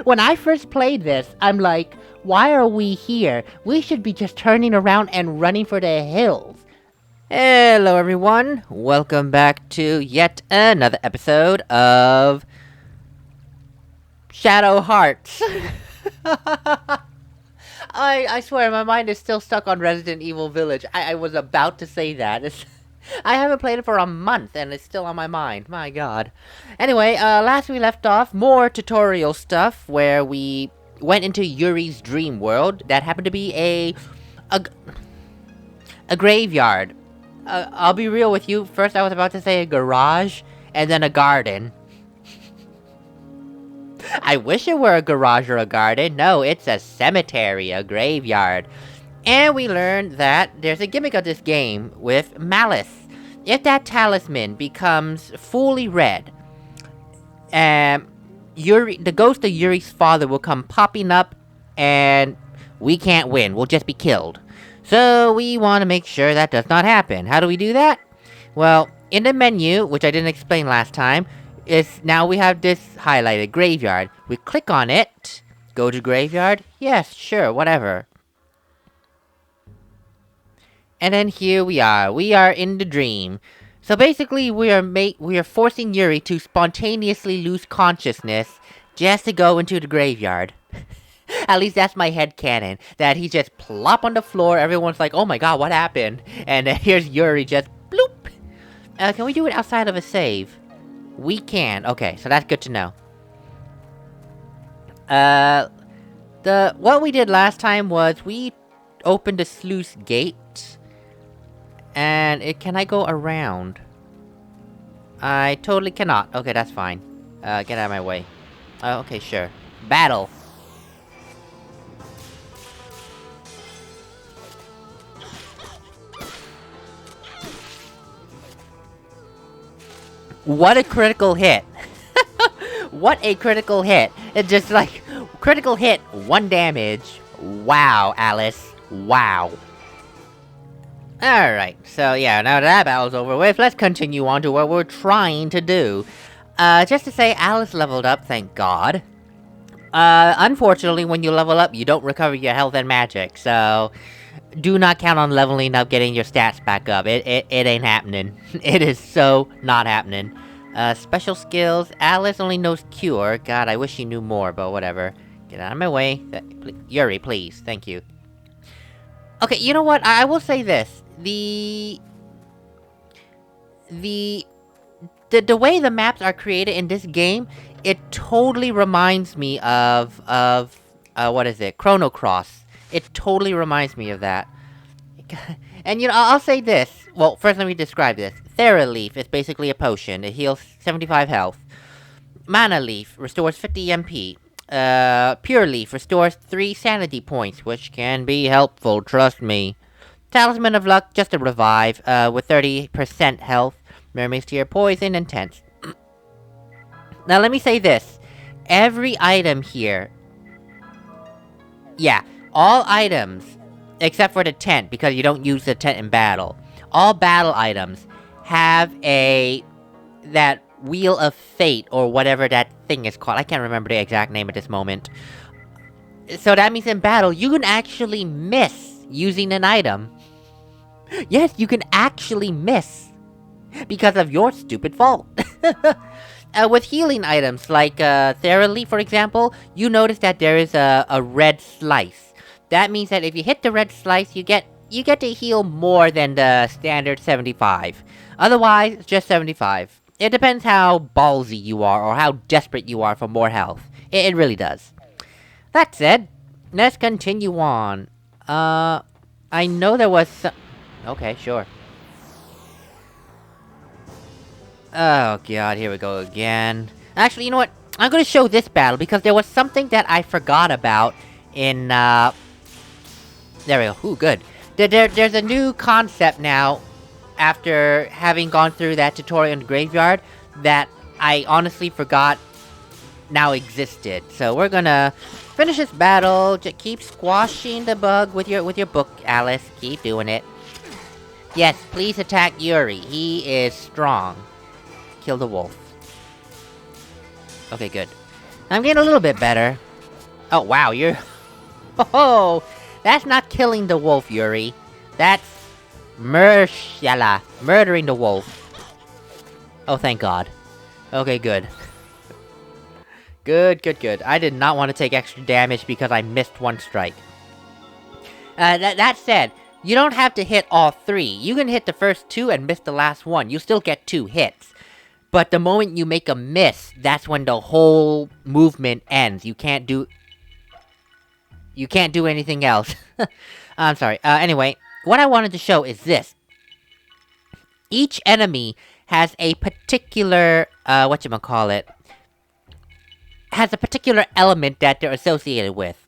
When I first played this, I'm like, why are we here? We should be just turning around and running for the hills. Hello everyone, welcome back to yet another episode of Shadow Hearts. I swear, my mind is still stuck on Resident Evil Village. I was about to say that. I haven't played it for a month and it's still on my mind. My god. Anyway, last we left off, more tutorial stuff where we went into Yuri's dream world. That happened to be a graveyard. I'll be real with you. First I was about to say a garage, and then a garden. I wish it were a garage or a garden. No, it's a cemetery, a graveyard. And we learned that there's a gimmick of this game with malice. If that talisman becomes fully red, the ghost of Yuri's father will come popping up, and we can't win. We'll just be killed. So we want to make sure that does not happen. How do we do that? Well, in the menu, which I didn't explain last time, now we have this highlighted, graveyard. We click on it, go to graveyard, yes, sure, whatever. And then here we are in the dream. So basically we are forcing Yuri to spontaneously lose consciousness just to go into the graveyard. At least that's my headcanon, that he just plop on the floor, everyone's like, oh my god, what happened? And here's Yuri just bloop! Can we do it outside of a save? We can, okay, so that's good to know. What we did last time was we opened the sluice gate, and can I go around? I totally cannot. Okay, that's fine. Get out of my way. Okay, sure. Battle! What a critical hit! What a critical hit! It's just like, critical hit, 1 damage. Wow, Alice. Wow. Alright, so yeah, now that battle's over with, let's continue on to what we're trying to do. Just to say, Alice leveled up, thank god. Unfortunately, when you level up, you don't recover your health and magic, so do not count on leveling up, getting your stats back up. It ain't happening. It is so not happening. Special skills. Alice only knows cure. God, I wish she knew more, but whatever. Get out of my way. Yuri, please. Thank you. Okay, you know what? I will say this. The way the maps are created in this game, it totally reminds me of what is it? Chrono Cross. It totally reminds me of that. And you know, I'll say this. Well, first let me describe this. Thera Leaf is basically a potion. It heals 75 health. Mana Leaf restores 50 MP. Pure Leaf restores 3 sanity points, which can be helpful, trust me. Talisman of Luck, just a revive, with 30% health. Mermaids to your poison and tense. Now let me say this. Every item here... Yeah. All items, except for the tent, because you don't use the tent in battle. All battle items have that Wheel of Fate, or whatever that thing is called. I can't remember the exact name at this moment. So that means in battle, you can actually miss using an item. Yes, you can actually miss. Because of your stupid fault. With healing items, like Thera Leaf, for example, you notice that there is a red slice. That means that if you hit the red slice, you get to heal more than the standard 75. Otherwise, it's just 75. It depends how ballsy you are, or how desperate you are for more health. It really does. That said, let's continue on. I know there was some... Okay, sure. Oh god, here we go again. Actually, you know what? I'm gonna show this battle, because there was something that I forgot about in, There we go. Ooh, good. There's a new concept now, after having gone through that tutorial in the graveyard, that I honestly forgot now existed. So we're gonna finish this battle. Just keep squashing the bug with your book, Alice. Keep doing it. Yes, please attack Yuri. He is strong. Kill the wolf. Okay, good. I'm getting a little bit better. Oh, wow, you're... Oh, that's not killing the wolf, Yuri. That's... murdering the wolf. Oh, thank God. Okay, good. Good. I did not want to take extra damage because I missed one strike. That said, you don't have to hit all 3. You can hit the first 2 and miss the last one. You still get 2 hits. But the moment you make a miss, that's when the whole movement ends. You can't do anything else. I'm sorry. Anyway, what I wanted to show is this. Each enemy has a particular, has a particular element that they're associated with.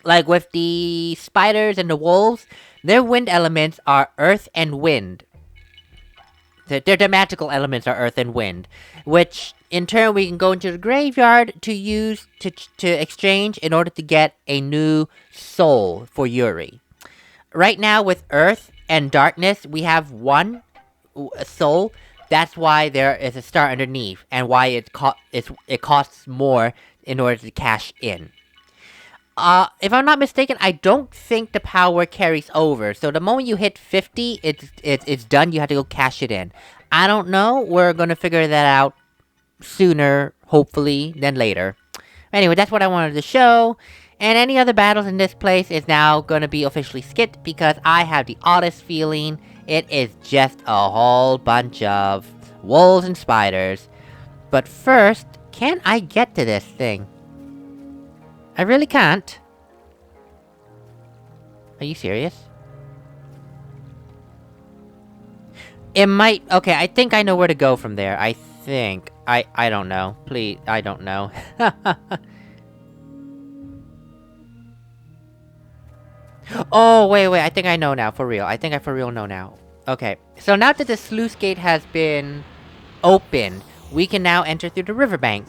Like with the spiders and the wolves, their wind elements are earth and wind. Their magical elements are earth and wind, which in turn we can go into the graveyard to use to exchange in order to get a new soul for Yuri. Right now with earth and darkness, we have one soul. That's why there is a star underneath, and why it costs more in order to cash in. If I'm not mistaken, I don't think the power carries over. So the moment you hit 50, it's done. You have to go cash it in. I don't know. We're gonna figure that out sooner, hopefully, than later. Anyway, that's what I wanted to show. And any other battles in this place is now gonna be officially skipped because I have the oddest feeling it is just a whole bunch of wolves and spiders. But first, can I get to this thing? I really can't. Are you serious? It might... Okay, I think I know where to go from there. I think. I don't know. Please, I don't know. Oh, wait, I think I know now, for real. I think I for real know now. Okay, so now that the sluice gate has been opened, we can now enter through the riverbank.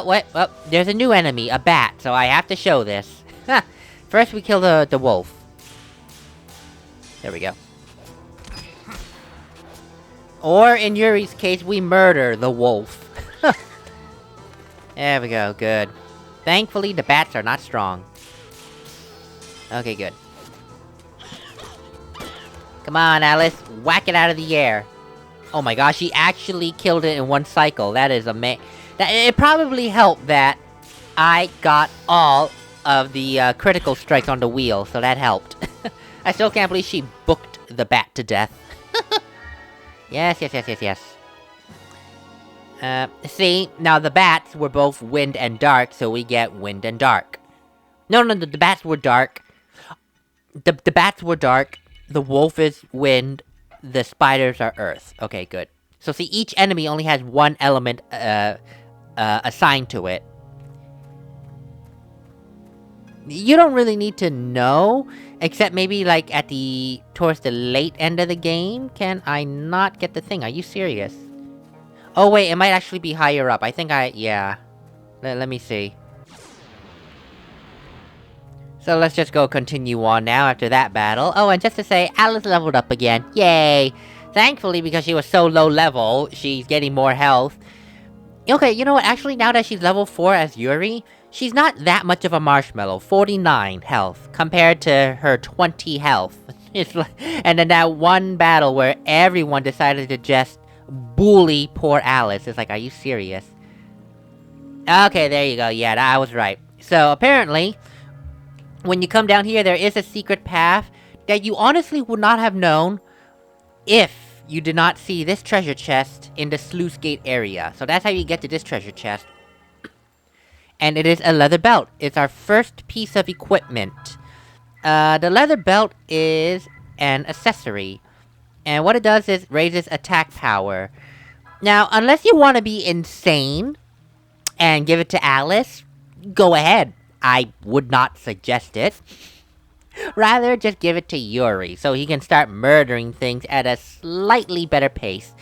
Wait, there's a new enemy, a bat, so I have to show this. First we kill the wolf. There we go. Or, in Yuri's case, we murder the wolf. There we go, good. Thankfully, the bats are not strong. Okay, good. Come on, Alice, whack it out of the air. Oh my gosh, she actually killed it in one cycle. That is it probably helped that I got all of the critical strikes on the wheel, so that helped. I still can't believe she booked the bat to death. Yes. See, now the bats were both wind and dark, so we get wind and dark. No, the bats were dark. The bats were dark, the wolf is wind, the spiders are earth. Okay, good. So see, each enemy only has one element, assigned to it. You don't really need to know, except maybe, like, towards the late end of the game. Can I not get the thing? Are you serious? Oh, wait, it might actually be higher up. I think yeah. Let me see. So let's just go continue on now after that battle. Oh, and just to say, Alice leveled up again. Yay! Thankfully, because she was so low level, she's getting more health. Okay, you know what? Actually, now that she's level 4 as Yuri, she's not that much of a marshmallow. 49 health, compared to her 20 health. It's like, and then that one battle where everyone decided to just bully poor Alice. It's like, are you serious? Okay, there you go. Yeah, I was right. So, apparently, when you come down here, there is a secret path that you honestly would not have known if you did not see this treasure chest in the sluice gate area. So that's how you get to this treasure chest. And it is a leather belt. It's our first piece of equipment. The leather belt is an accessory. And what it does is raises attack power. Now, unless you want to be insane and give it to Alice, go ahead. I would not suggest it. Rather, just give it to Yuri, so he can start murdering things at a slightly better pace.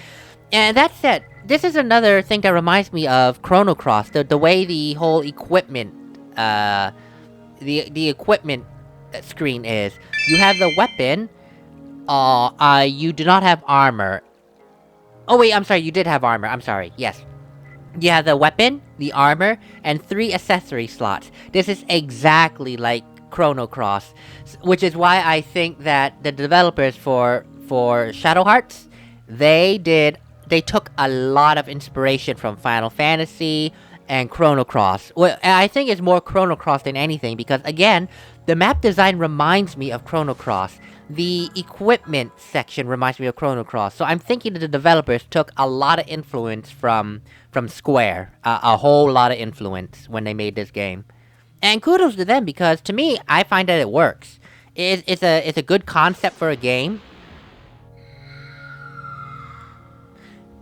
And that said, this is another thing that reminds me of Chrono Cross, the way the whole equipment, the equipment screen is. You have the weapon, you do not have armor. Oh wait, I'm sorry, you did have armor, I'm sorry, yes. You have the weapon, the armor, and 3 accessory slots. This is exactly like Chrono Cross, which is why I think that the developers for Shadow Hearts, they took a lot of inspiration from Final Fantasy and Chrono Cross. Well, I think it's more Chrono Cross than anything because, again, the map design reminds me of Chrono Cross. The equipment section reminds me of Chrono Cross. So I'm thinking that the developers took a lot of influence from Square. A whole lot of influence when they made this game. And kudos to them because, to me, I find that it works. It's a good concept for a game.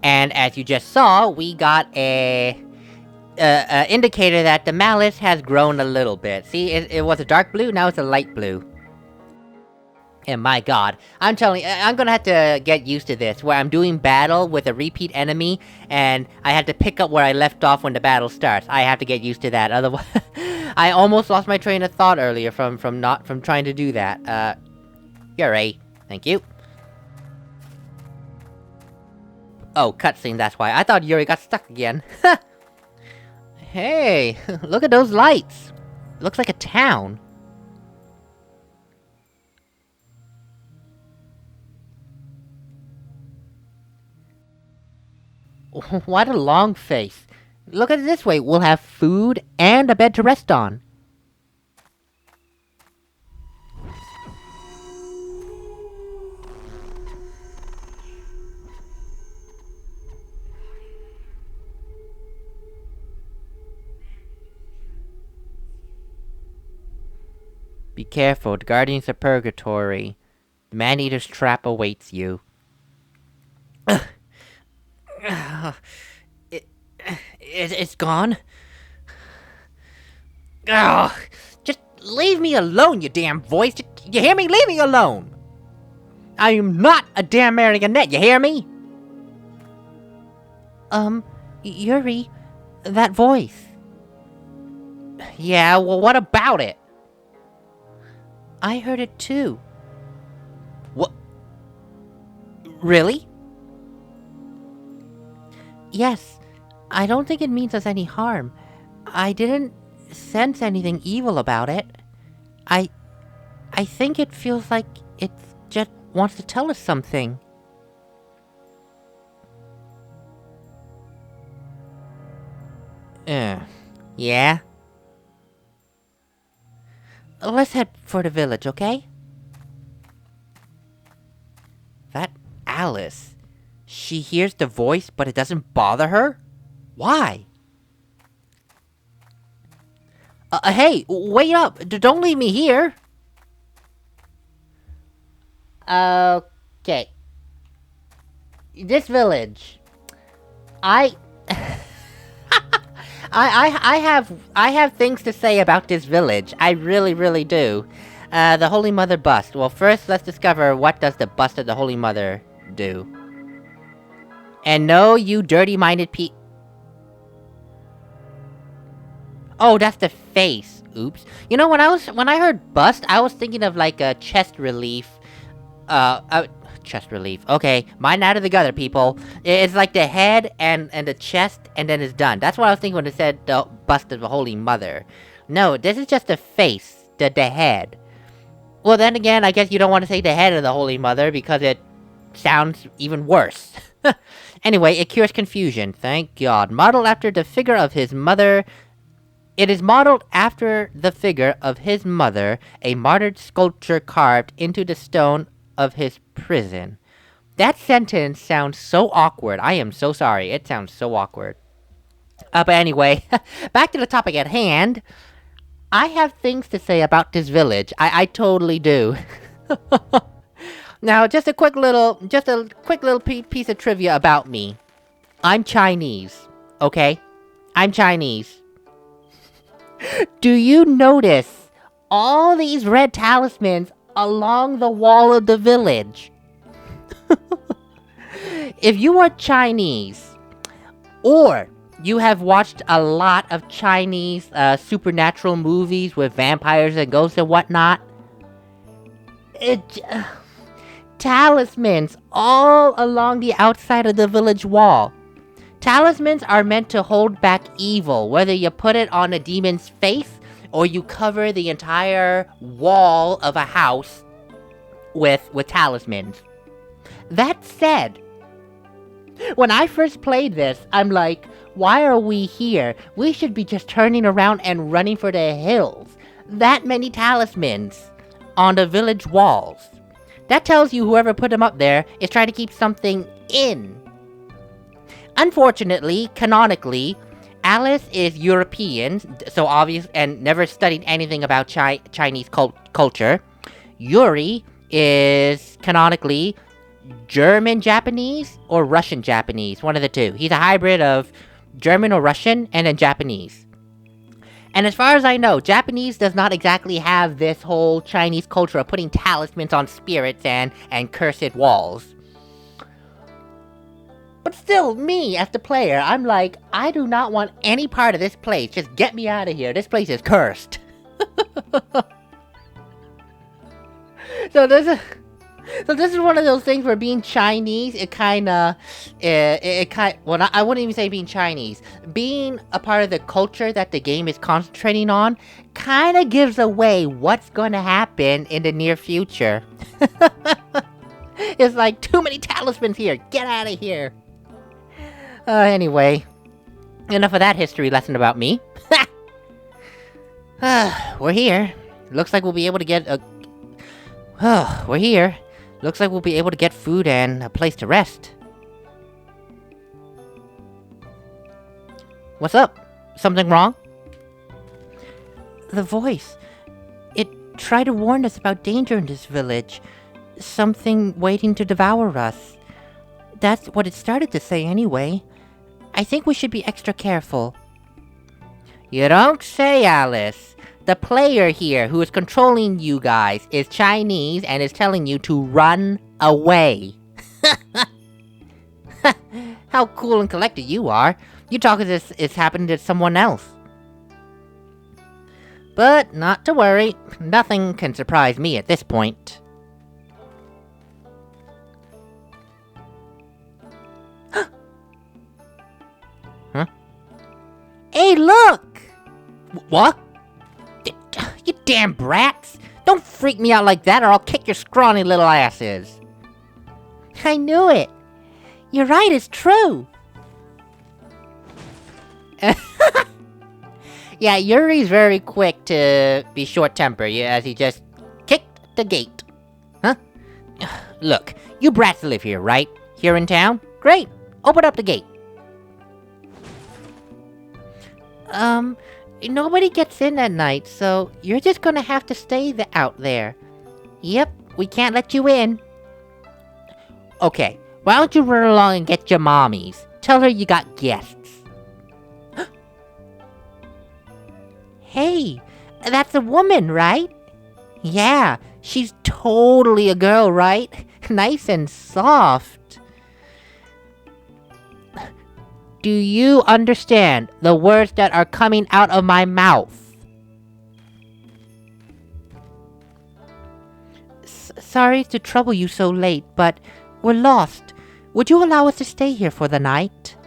And as you just saw, we got a indicator that the malice has grown a little bit. See, it was a dark blue, now it's a light blue. And my god, I'm telling you, I'm gonna have to get used to this, where I'm doing battle with a repeat enemy, and I have to pick up where I left off when the battle starts. I have to get used to that, otherwise... I almost lost my train of thought earlier from trying to do that. Yuri, thank you. Oh, cutscene, that's why. I thought Yuri got stuck again. Hey, look at those lights. Looks like a town. What a long face. Look at it this way, we'll have food and a bed to rest on. Be careful, the Guardians of Purgatory. The Man-Eater's trap awaits you. It's gone? Ugh, just leave me alone, you damn voice. You hear me? Leave me alone. I am not a damn marionette, you hear me? Yuri, that voice. Yeah, well, what about it? I heard it too. What? Really? Yes. I don't think it means us any harm. I didn't sense anything evil about it. I think it feels like it just wants to tell us something. Yeah? Let's head for the village, okay? That Alice, she hears the voice, but it doesn't bother her? Why? Hey, wait up! Don't leave me here! Okay. This village. I have things to say about this village. I really, really do. The Holy Mother bust. Well, first, let's discover what does the bust of the Holy Mother do. And no, you dirty-minded Oh, that's the face. Oops. You know, when I heard bust, I was thinking of like a chest relief. Chest relief. Okay, mine out of the gutter, people. It's like the head and the chest, and then it's done. That's what I was thinking when it said the bust of the Holy Mother. No, this is just the face, the head. Well, then again, I guess you don't want to say the head of the Holy Mother because it sounds even worse. Anyway, it cures confusion. Thank God. Modeled after the figure of his mother. It is modeled after the figure of his mother, a martyred sculpture carved into the stone of his prison. That sentence sounds so awkward. I am so sorry. It sounds so awkward. But anyway, back to the topic at hand. I have things to say about this village. I totally do. Now, just a quick little piece of trivia about me. I'm Chinese, okay? I'm Chinese. Do you notice all these red talismans along the wall of the village? If you are Chinese, or you have watched a lot of Chinese supernatural movies with vampires and ghosts and whatnot, talismans all along the outside of the village wall. Talismans are meant to hold back evil, whether you put it on a demon's face or you cover the entire wall of a house with talismans. That said, when I first played this, I'm like, why are we here? We should be just turning around and running for the hills. That many talismans on the village walls. That tells you whoever put them up there is trying to keep something in. Unfortunately, canonically, Alice is European, so obvious, and never studied anything about Chinese culture. Yuri is canonically German-Japanese or Russian-Japanese, one of the two. He's a hybrid of German or Russian and then Japanese. And as far as I know, Japanese does not exactly have this whole Chinese culture of putting talismans on spirits and cursed walls. But still, me, as the player, I'm like, I do not want any part of this place. Just get me out of here. This place is cursed. So this is one of those things where being Chinese, I wouldn't even say being Chinese. Being a part of the culture that the game is concentrating on kind of gives away what's going to happen in the near future. It's like, too many talismans here. Get out of here. Anyway, enough of that history lesson about me. We're here. Looks like we'll be able to get we're here. Looks like we'll be able to get food and a place to rest. What's up? Something wrong? The voice. It tried to warn us about danger in this village. Something waiting to devour us. That's what it started to say anyway. I think we should be extra careful. You don't say, Alice. The player here who is controlling you guys is Chinese and is telling you to run away. How cool and collected you are. You talk as this is happening to someone else. But not to worry. Nothing can surprise me at this point. Huh? Hey, look! What? You damn brats! Don't freak me out like that or I'll kick your scrawny little asses! I knew it! You're right, it's true! Yeah, Yuri's very quick to be short-tempered as he just kicked the gate. Huh? Look, you brats live here, right? Here in town? Great! Open up the gate. Nobody gets in at night, so you're just gonna have to stay out there. Yep, we can't let you in. Okay, why don't you run along and get your mommies? Tell her you got guests. Hey, that's a woman, right? Yeah, she's totally a girl, right? Nice and soft. Do you understand the words that are coming out of my mouth? Sorry to trouble you so late, but we're lost. Would you allow us to stay here for the night?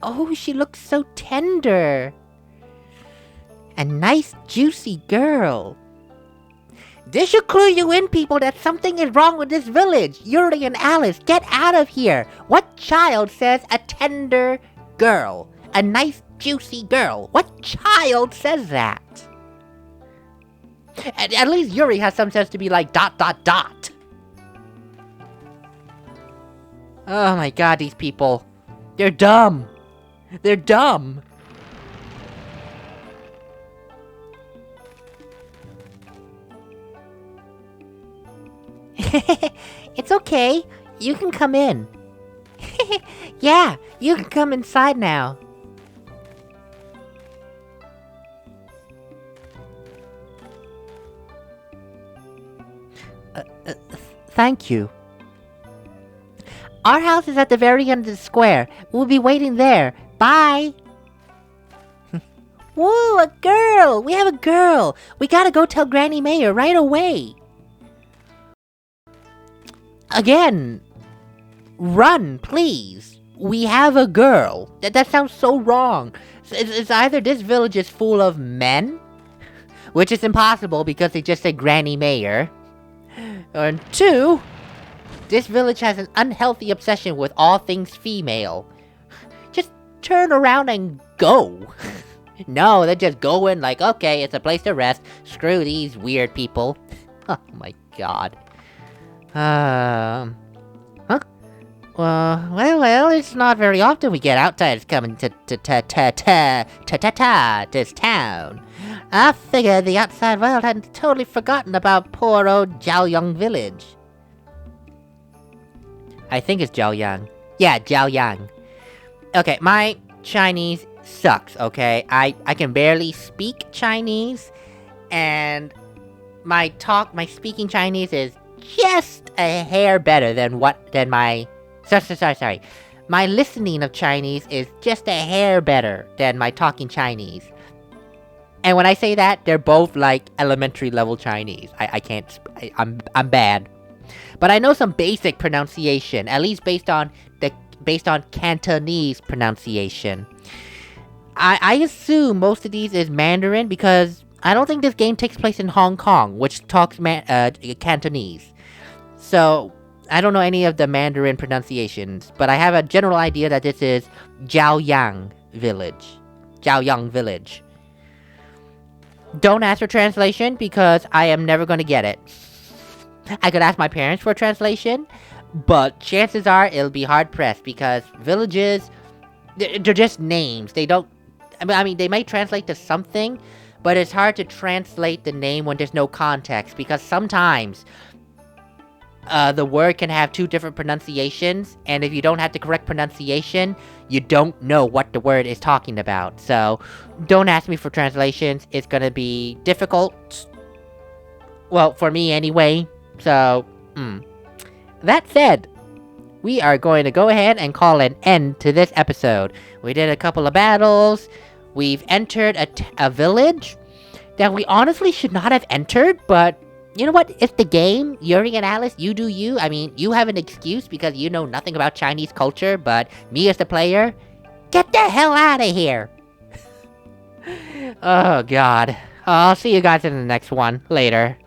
Oh, she looks so tender. A nice, juicy girl. This should clue you in, people, that something is wrong with this village. Yuri and Alice, get out of here. What child says a tender girl? A nice, juicy girl. What child says that? At least Yuri has some sense to be like ... Oh my god, these people. They're dumb. They're dumb. It's okay. You can come in. Yeah, you can come inside now. Thank you. Our house is at the very end of the square. We'll be waiting there. Bye. Whoa, a girl! We have a girl! We gotta go tell Granny Mayor right away. Again, run, please. we have a girl. That sounds so wrong. It's either this village is full of men, which is impossible because they just said Granny Mayor, or 2, this village has an unhealthy obsession with all things female. Just turn around and go. No, they're just going like, okay, it's a place to rest. Screw these weird people. Oh my god. Huh? Well, it's not very often we get outsiders coming to this town. I figured the outside world hadn't totally forgotten about poor old Jiaoyang village. I think it's Jiaoyang. Yeah, Jiaoyang. Okay, my Chinese sucks, okay? I can barely speak Chinese, and my speaking Chinese is just a hair better than my... Sorry. My listening of Chinese is just a hair better than my talking Chinese. And when I say that, they're both like elementary level Chinese. I'm bad. But I know some basic pronunciation, at least based on Cantonese pronunciation. I assume most of these is Mandarin because I don't think this game takes place in Hong Kong, which talks Cantonese. So I don't know any of the Mandarin pronunciations, but I have a general idea that this is Jiaoyang Village. Don't ask for translation because I am never going to get it. I could ask my parents for a translation, but chances are it'll be hard pressed because villages, they're just names. They don't, I mean, they might translate to something, but it's hard to translate the name when there's no context because sometimes the word can have 2 different pronunciations, and if you don't have the correct pronunciation, you don't know what the word is talking about. So, don't ask me for translations. It's gonna be difficult. Well, for me anyway. So, That said, we are going to go ahead and call an end to this episode. We did a couple of battles. We've entered a village that we honestly should not have entered, but you know what? It's the game. Yuri and Alice, you do you. I mean, you have an excuse because you know nothing about Chinese culture, but me as the player, get the hell out of here. Oh, God. I'll see you guys in the next one. Later.